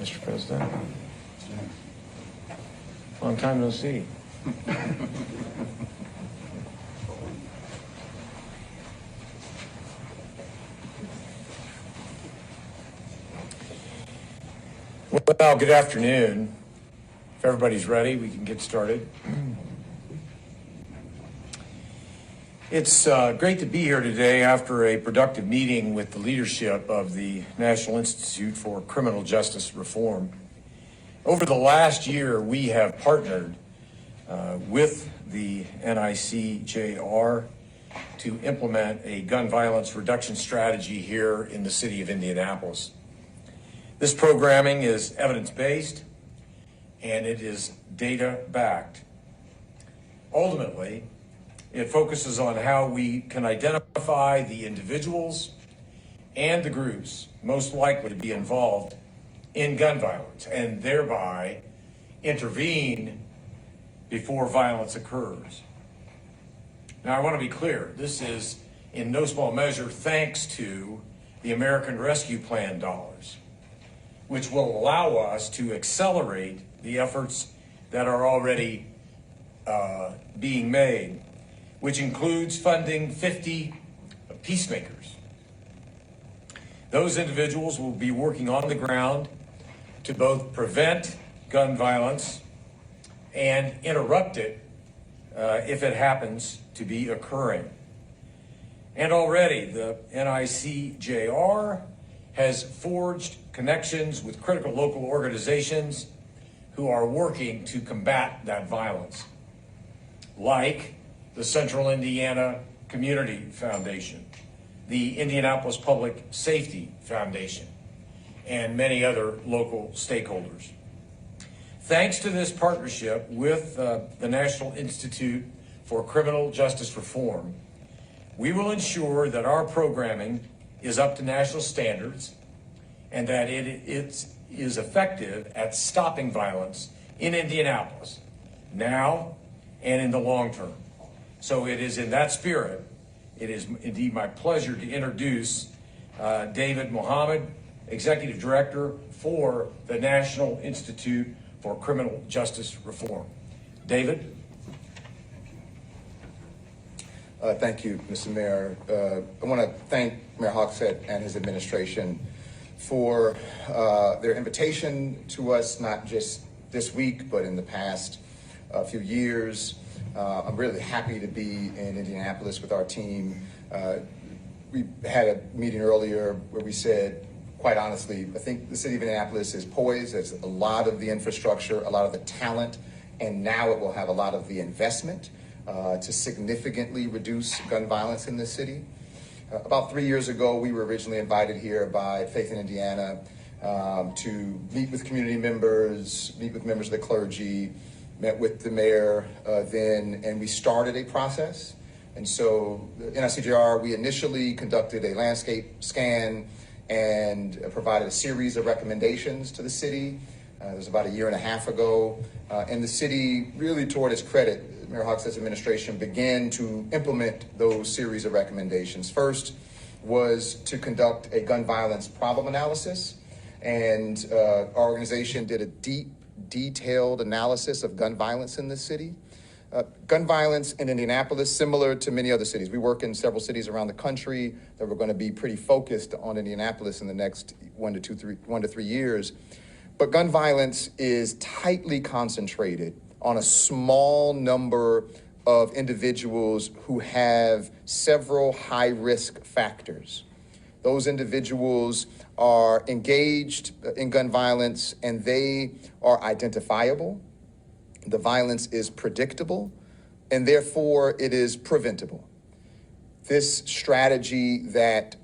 Mr. President. Long time no see. Well, good afternoon. If everybody's ready, we can get started. It's great to be here today after a productive meeting with the leadership of the National Institute for Criminal Justice Reform. Over the last year, we have partnered with the NICJR to implement a gun violence reduction strategy here in the city of Indianapolis. This programming is evidence-based and it is data-backed. Ultimately, it focuses on how we can identify the individuals and the groups most likely to be involved in gun violence and thereby intervene before violence occurs. Now, I want to be clear, this is in no small measure thanks to the American Rescue Plan dollars, which will allow us to accelerate the efforts that are already being made, which includes funding 50 peacemakers. Those individuals will be working on the ground to both prevent gun violence and interrupt it if it happens to be occurring. And already the NICJR has forged connections with critical local organizations who are working to combat that violence, like the Central Indiana Community Foundation, the Indianapolis Public Safety Foundation, and many other local stakeholders. Thanks to this partnership with the National Institute for Criminal Justice Reform, we will ensure that our programming is up to national standards and that it is effective at stopping violence in Indianapolis now and in the long term. So it is in that spirit, it is indeed my pleasure to introduce David Mohammed, Executive Director for the National Institute for Criminal Justice Reform. David? Thank you, Mr. Mayor. I want to thank Mayor Hogsett and his administration for their invitation to us, not just this week, but in the past few years. I'm really happy to be in Indianapolis with our team. We had a meeting earlier where we said, quite honestly, I think the city of Indianapolis is poised. There's a lot of the infrastructure, a lot of the talent, and now it will have a lot of the investment to significantly reduce gun violence in this city. About 3 years ago, we were originally invited here by Faith in Indiana to meet with community members, meet with members of the clergy, met with the mayor then, and we started a process. And so NICJR, we initially conducted a landscape scan and provided a series of recommendations to the city. It was about 1.5 years ago. And the city, really toward its credit, Mayor Hogsett's administration began to implement those series of recommendations. First was to conduct a gun violence problem analysis. And our organization did a detailed analysis of gun violence in this city. Gun violence in Indianapolis, similar to many other cities. We work in several cities around the country that we're going to be pretty focused on Indianapolis in the next 1 to 3 years. But gun violence is tightly concentrated on a small number of individuals who have several high-risk factors. Those individuals are engaged in gun violence and they are identifiable. The violence is predictable and therefore it is preventable. This strategy that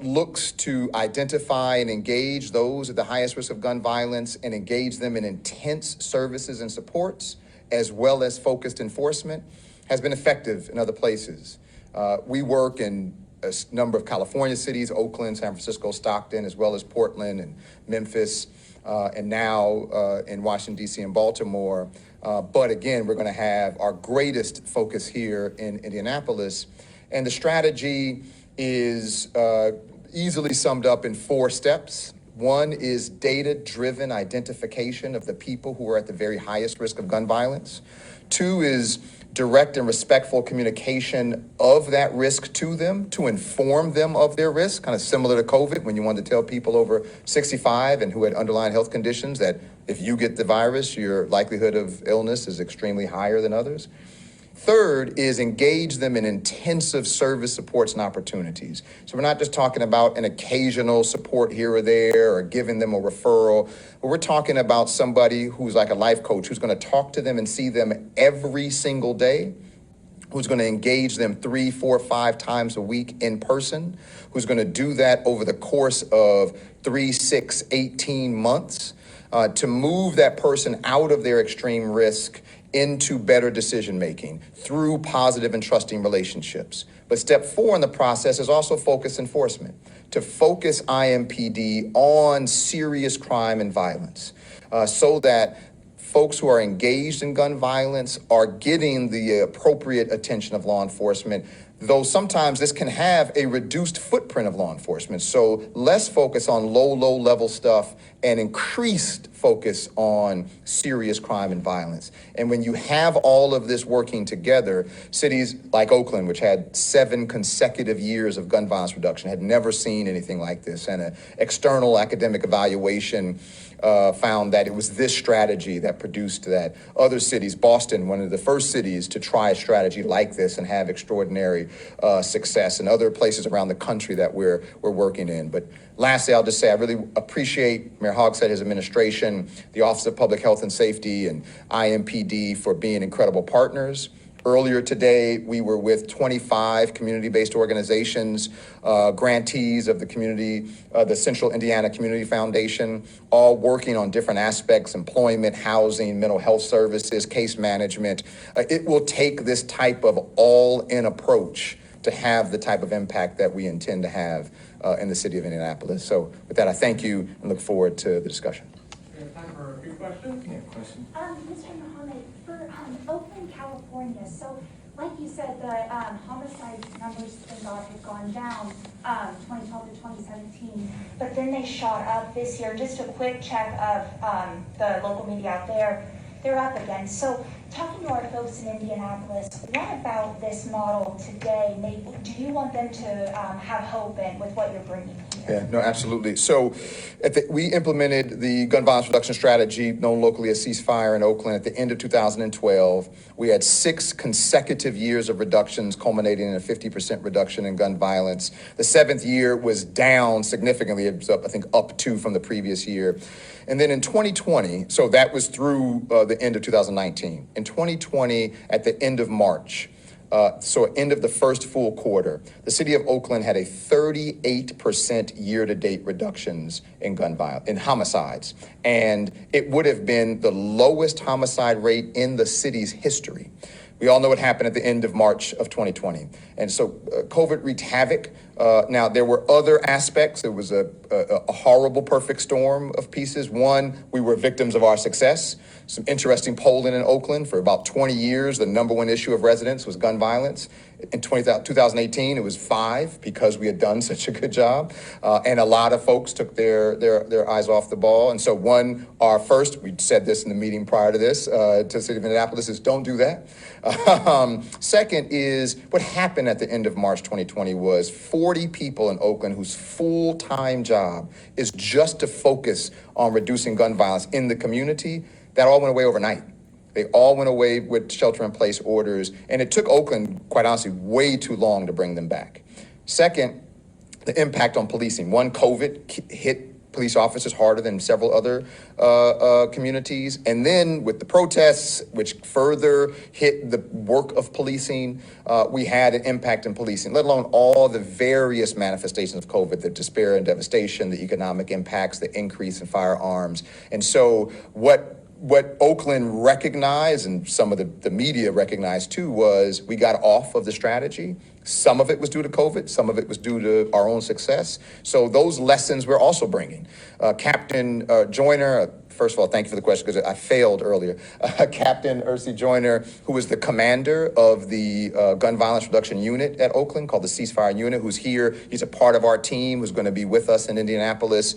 looks to identify and engage those at the highest risk of gun violence and engage them in intense services and supports, as well as focused enforcement, has been effective in other places. We work in a number of California cities, Oakland, San Francisco, Stockton, as well as Portland and Memphis, and now in Washington, D.C. and Baltimore. But again, we're going to have our greatest focus here in Indianapolis. And the strategy is easily summed up in 4 steps. One is data-driven identification of the people who are at the very highest risk of gun violence. Two is direct and respectful communication of that risk to them to inform them of their risk, kind of similar to COVID when you wanted to tell people over 65 and who had underlying health conditions that if you get the virus, your likelihood of illness is extremely higher than others. Third is engage them in intensive service supports and opportunities. So we're not just talking about an occasional support here or there or giving them a referral, but we're talking about somebody who's like a life coach who's going to talk to them and see them every single day, who's going to engage them 3, 4, 5 times a week in person, who's going to do that over the course of 3, 6, 18 months to move that person out of their extreme risk into better decision-making through positive and trusting relationships. But step 4 in the process is also focus enforcement, to focus IMPD on serious crime and violence so that folks who are engaged in gun violence are getting the appropriate attention of law enforcement, though sometimes this can have a reduced footprint of law enforcement. So less focus on low level stuff and increased focus on serious crime and violence. And when you have all of this working together, cities like Oakland, which had 7 consecutive years of gun violence reduction, had never seen anything like this. And an external academic evaluation found that it was this strategy that produced that. Other cities, Boston, one of the first cities to try a strategy like this and have extraordinary success, and other places around the country that we're working in. But lastly, I'll just say I really appreciate Mayor Hogshead, his administration, the Office of Public Health and Safety, and IMPD for being incredible partners. Earlier today, we were with 25 community-based organizations, grantees of the Central Indiana Community Foundation, all working on different aspects: employment, housing, mental health services, case management. It will take this type of all-in approach to have the type of impact that we intend to have in the city of Indianapolis. So with that, I thank you and look forward to the discussion. We have time for a few questions. Yeah, question. Mr. Muhammad, for Oakland, California, so like you said, the homicide numbers, thank God, have gone down 2012 to 2017, but then they shot up this year. Just a quick check of the local media out there, they're up again. So talking to our folks in Indianapolis, what about this model today? Do you want them to have hope in with what you're bringing here? Yeah, no, absolutely. So we implemented the gun violence reduction strategy, known locally as Ceasefire, in Oakland at the end of 2012. We had 6 consecutive years of reductions, culminating in a 50% reduction in gun violence. The 7th year was down significantly. It was up, I think, up 2 from the previous year. And then in 2020, so that was through the end of 2019. In 2020, at the end of March, so end of the first full quarter, the city of Oakland had a 38% year-to-date reductions in gun violence, in homicides. And it would have been the lowest homicide rate in the city's history. We all know what happened at the end of March of 2020. And so COVID wreaked havoc. Now, there were other aspects. It was a horrible perfect storm of pieces. One, we were victims of our success. Some interesting polling in Oakland. For about 20 years, the #1 issue of residents was gun violence. In 2018, it was 5 because we had done such a good job. And a lot of folks took their eyes off the ball. And so we said this in the meeting prior to this, to the city of Indianapolis, is don't do that. Second is what happened at the end of March 2020 was 40 people in Oakland whose full-time job is just to focus on reducing gun violence in the community. That all went away overnight. They all went away with shelter-in-place orders, and it took Oakland, quite honestly, way too long to bring them back. Second, the impact on policing. One, COVID hit police officers harder than several other communities. And then with the protests, which further hit the work of policing, we had an impact in policing, let alone all the various manifestations of COVID, the despair and devastation, the economic impacts, the increase in firearms. And so what Oakland recognized, and some of the media recognized too, was we got off of the strategy. Some of it was due to COVID. Some of it was due to our own success. So those lessons we're also bringing. Captain Joyner, first of all, thank you for the question because I failed earlier. Captain Ursi Joyner, who was the commander of the gun violence reduction unit at Oakland called the Ceasefire Unit, who's here. He's a part of our team who's going to be with us in Indianapolis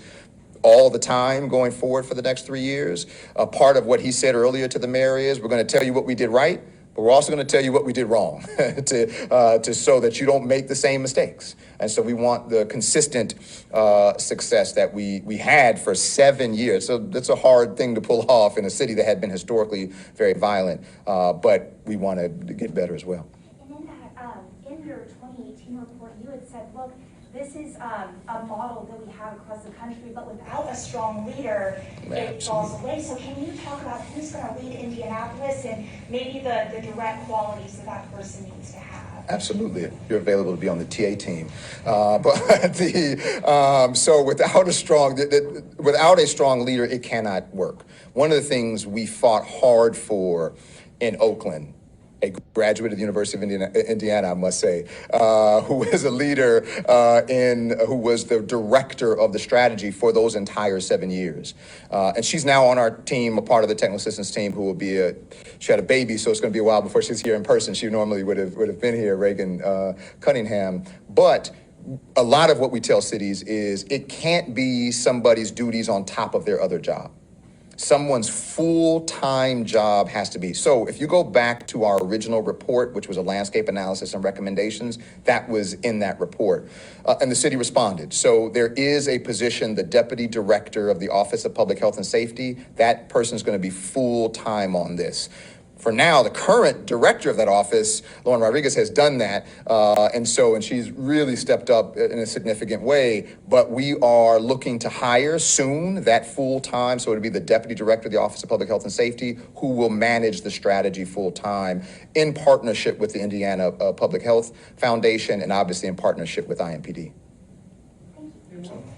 all the time going forward for the next 3 years. Part of what he said earlier to the mayor is we're going to tell you what we did right, but we're also going to tell you what we did wrong to so that you don't make the same mistakes. And so we want the consistent success that we had for 7 years. So that's a hard thing to pull off in a city that had been historically very violent, but we want to get better as well. And in that, in your 2018 report, you had said, look, this is a model that we have across the country, but without a strong leader, it falls away. So can you talk about who's going to lead Indianapolis and maybe the direct qualities that that person needs to have? Absolutely, you're available to be on the TA team. So without a strong leader, it cannot work. One of the things we fought hard for in Oakland, a graduate of the University of Indiana, I must say, who is a leader who was the director of the strategy for those entire 7 years. And she's now on our team, a part of the technical assistance team, who will be she had a baby, so it's going to be a while before she's here in person. She normally would have been here, Reagan Cunningham. But a lot of what we tell cities is it can't be somebody's duties on top of their other job. Someone's full-time job has to be. So if you go back to our original report, which was a landscape analysis and recommendations, that was in that report. And the city responded. So there is a position, the deputy director of the Office of Public Health and Safety. That person's going to be full-time on this. For now, the current director of that office, Lauren Rodriguez, has done that, and she's really stepped up in a significant way. But we are looking to hire soon that full-time, so it'll be the deputy director of the Office of Public Health and Safety who will manage the strategy full-time in partnership with the Indiana Public Health Foundation and obviously in partnership with IMPD.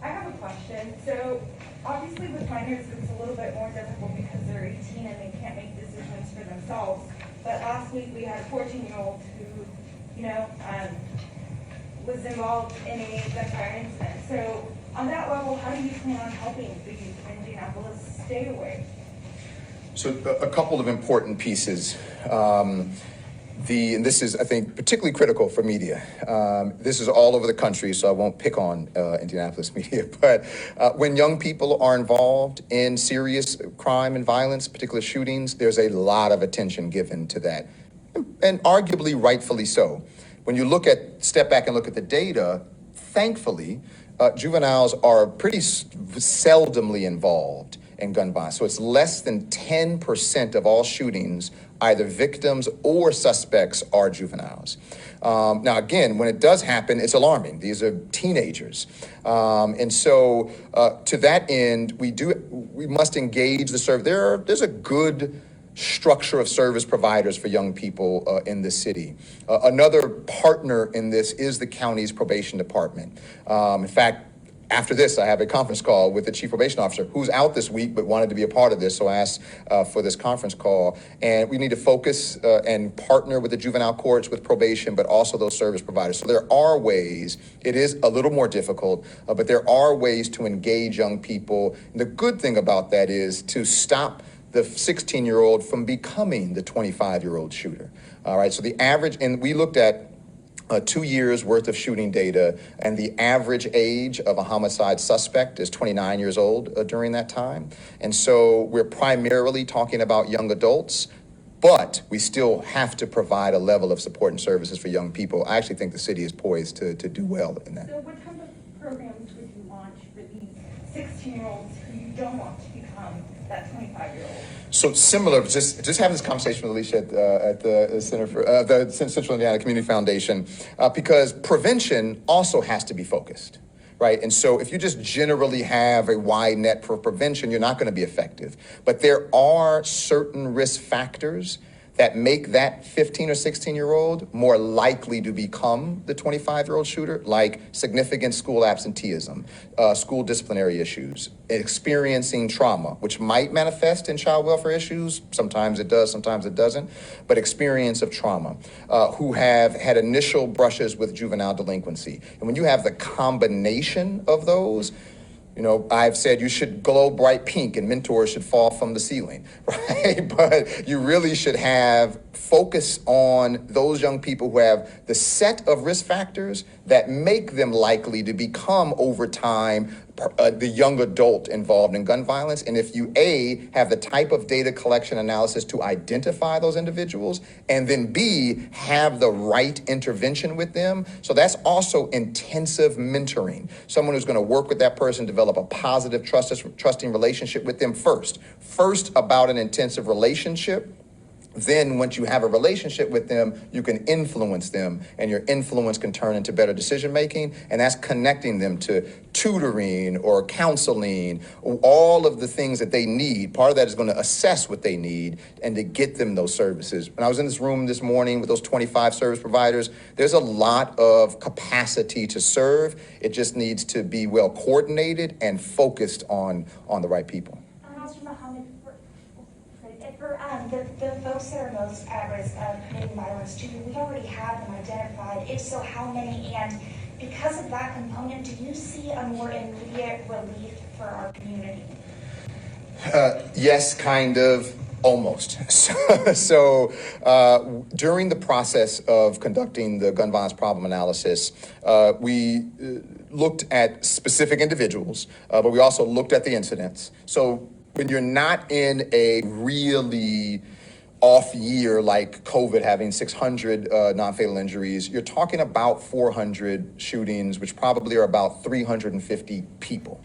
I have a question. So obviously with minors, it's a little bit more difficult because they're 18 and they can't make decisions for themselves. But last week we had a 14-year-old who, was involved in a gunfire incident. So on that level, how do you plan on helping the youth of Indianapolis stay away? So a couple of important pieces. And this is, I think, particularly critical for media. This is all over the country, so I won't pick on Indianapolis media. But when young people are involved in serious crime and violence, particularly shootings, there's a lot of attention given to that, and arguably rightfully so. When you step back and look at the data, thankfully, juveniles are pretty seldomly involved in gun violence. So it's less than 10% of all shootings, either victims or suspects, are juveniles. Now, again, when it does happen, it's alarming. These are teenagers. And so to that end, we must engage the service. There's a good structure of service providers for young people in the city. Another partner in this is the county's probation department. In fact, after this, I have a conference call with the chief probation officer who's out this week but wanted to be a part of this, so I asked for this conference call. And we need to focus and partner with the juvenile courts, with probation, but also those service providers. So there are ways. It is a little more difficult, but there are ways to engage young people. And the good thing about that is to stop the 16-year-old from becoming the 25-year-old shooter. All right, so the average, and we looked at 2 years worth of shooting data, and the average age of a homicide suspect is 29 years old during that time. And so we're primarily talking about young adults, but we still have to provide a level of support and services for young people. I actually think the city is poised to do well in that. So what type of programs would you launch for these 16-year-olds who you don't want to become that 25-year-old? So similar, just having this conversation with Alicia at the Center for the Central Indiana Community Foundation, because prevention also has to be focused, right? And so if you just generally have a wide net for prevention, you're not going to be effective. But there are certain risk factors that make that 15 or 16-year-old more likely to become the 25-year-old shooter, like significant school absenteeism, school disciplinary issues, experiencing trauma, which might manifest in child welfare issues. Sometimes it does, sometimes it doesn't, but experience of trauma, who have had initial brushes with juvenile delinquency. And when you have the combination of those, You know, I've said you should glow bright pink and mentors should fall from the ceiling, right? But you really should have focus on those young people who have the set of risk factors that make them likely to become, over time, the young adult involved in gun violence. And if you, A, have the type of data collection analysis to identify those individuals, and then B, have the right intervention with them. So that's also intensive mentoring. Someone who's going to work with that person, develop a positive, trusting relationship with them first. First, about an intensive relationship. Then once you have a relationship with them, you can influence them, and your influence can turn into better decision making, and that's connecting them to tutoring or counseling, all of the things that they need. Part of that is going to assess what they need and to get them those services. When I was in this room this morning with those 25 service providers, there's a lot of capacity to serve. It just needs to be well coordinated and focused on the right people. Mr. Mohammed, for the folks that are most at risk of committing violence, we already have them identified. If so, how many? And because of that component, do you see a more immediate relief for our community? Yes, kind of, almost. So during the process of conducting the gun violence problem analysis, we looked at specific individuals, but we also looked at the incidents. So when you're not in a really off year like COVID, having 600 non-fatal injuries, you're talking about 400 shootings, which probably are about 350 people.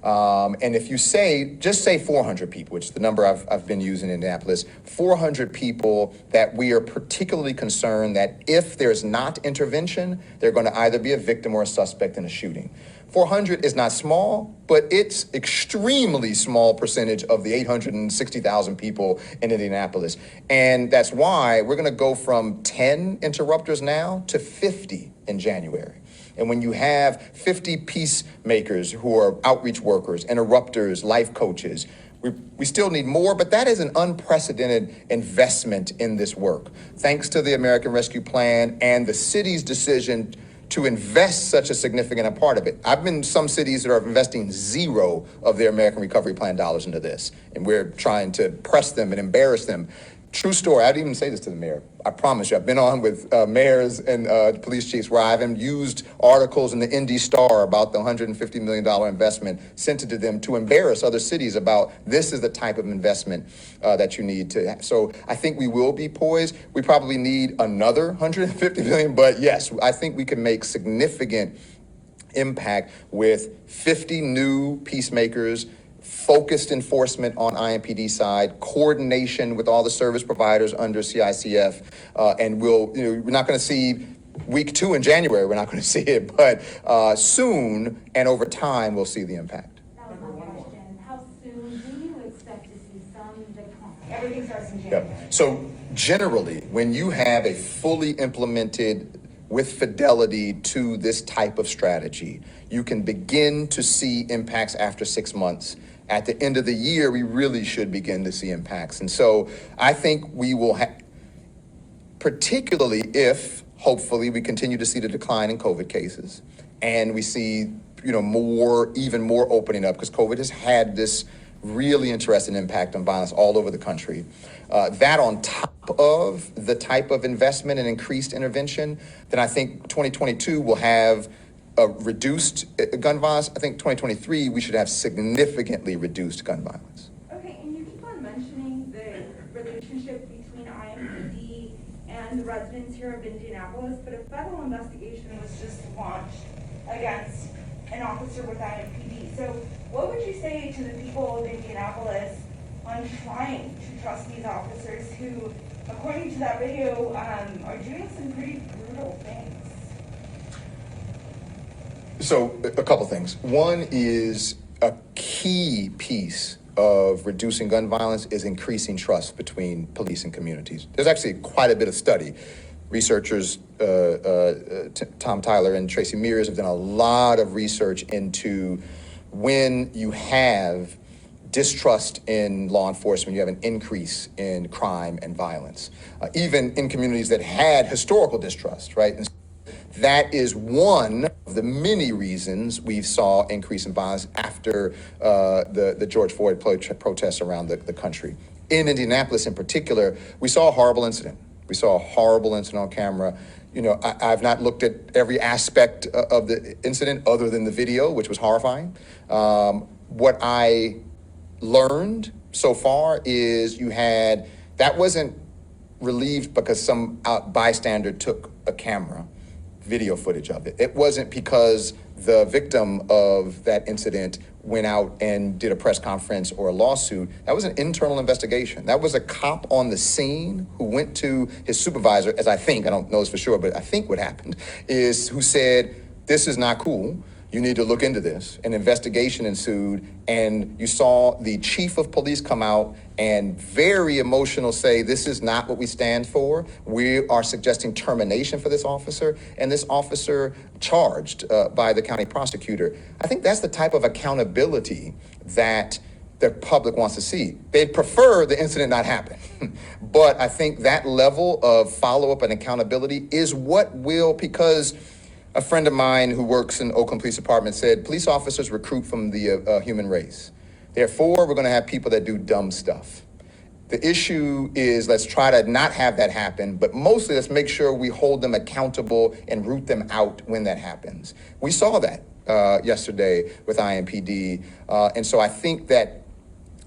And if you just say 400 people, which is the number I've been using in Indianapolis, 400 people that we are particularly concerned that if there's not intervention, they're going to either be a victim or a suspect in a shooting. 400 is not small, but it's extremely small percentage of the 860,000 people in Indianapolis. And that's why we're going to go from 10 interrupters now to 50 in January. And when you have 50 peacemakers who are outreach workers, interrupters, life coaches, we still need more, but that is an unprecedented investment in this work. Thanks to the American Rescue Plan and the city's decision to invest such a significant part of it. I've been in some cities that are investing zero of their American Recovery Plan dollars into this, and we're trying to press them and embarrass them. True story. I didn't even say this to the mayor. I promise you. I've been on with mayors and police chiefs where I've used articles in the Indy Star about the $150 million investment, sent it to them to embarrass other cities about this is the type of investment that you need to have. So I think we will be poised. We probably need another $150 million, but yes, I think we can make significant impact with 50 new peacemakers, focused enforcement on IMPD side, coordination with all the service providers under CICF, and we're not going to see week 2 in January. We're not going to see it, but soon and over time, we'll see the impact. That was my question. How soon do you expect to see some decline? Everything starts in January. Yep. So generally, when you have a fully implemented with fidelity to this type of strategy, you can begin to see impacts after 6 months. At the end of the year, we really should begin to see impacts. And so I think we will particularly if, hopefully, we continue to see the decline in COVID cases and we see, even more opening up, because COVID has had this really interesting impact on violence all over the country. That on top of the type of investment and increased intervention, then I think 2022 will have reduced gun violence. I think 2023, we should have significantly reduced gun violence. Okay, and you keep on mentioning the relationship between IMPD and the residents here of Indianapolis, but a federal investigation was just launched against an officer with IMPD. So what would you say to the people of Indianapolis on trying to trust these officers who, according to that video, are doing some pretty brutal things? So a couple things. One is a key piece of reducing gun violence is increasing trust between police and communities. There's actually quite a bit of study. Researchers, Tom Tyler and Tracy Mears, have done a lot of research into when you have distrust in law enforcement, you have an increase in crime and violence, even in communities that had historical distrust, right? And That is one of the many reasons we saw increase in violence after the George Floyd protests around the country. In Indianapolis in particular, we saw a horrible incident. We saw a horrible incident on camera. You know, I've not looked at every aspect of the incident other than the video, which was horrifying. What I learned so far is that wasn't relieved because some bystander took a camera, video footage of it. It wasn't because the victim of that incident went out and did a press conference or a lawsuit. That was an internal investigation. That was a cop on the scene who went to his supervisor, I don't know this for sure, but I think what happened is who said, this is not cool. You need to look into this. An investigation ensued, and you saw the chief of police come out and very emotional say, this is not what we stand for. We are suggesting termination for this officer, and this officer charged by the county prosecutor. I think that's the type of accountability that the public wants to see. They'd prefer the incident not happen. But I think that level of follow-up and accountability is what will, because a friend of mine who works in Oakland Police Department said, police officers recruit from the human race. Therefore, we're gonna have people that do dumb stuff. The issue is let's try to not have that happen, but mostly let's make sure we hold them accountable and root them out when that happens. We saw that yesterday with IMPD. And so I think that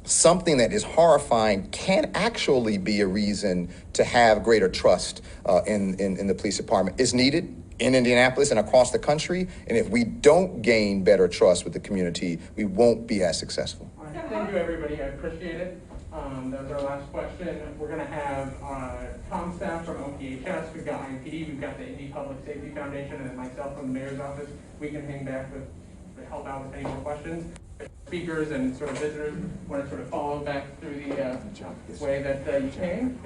something that is horrifying can actually be a reason to have greater trust in the police department. It's needed in Indianapolis and across the country, and if we don't gain better trust with the community, we won't be as successful. All right, thank you, everybody. I appreciate it. That was our last question. We're going to have Tom staff from OPHS. We've got IMPD. We've got the Indy Public Safety Foundation, and then myself from the mayor's office. We can hang back to help out with any more questions. Speakers and sort of visitors want to sort of follow back through the way that you came.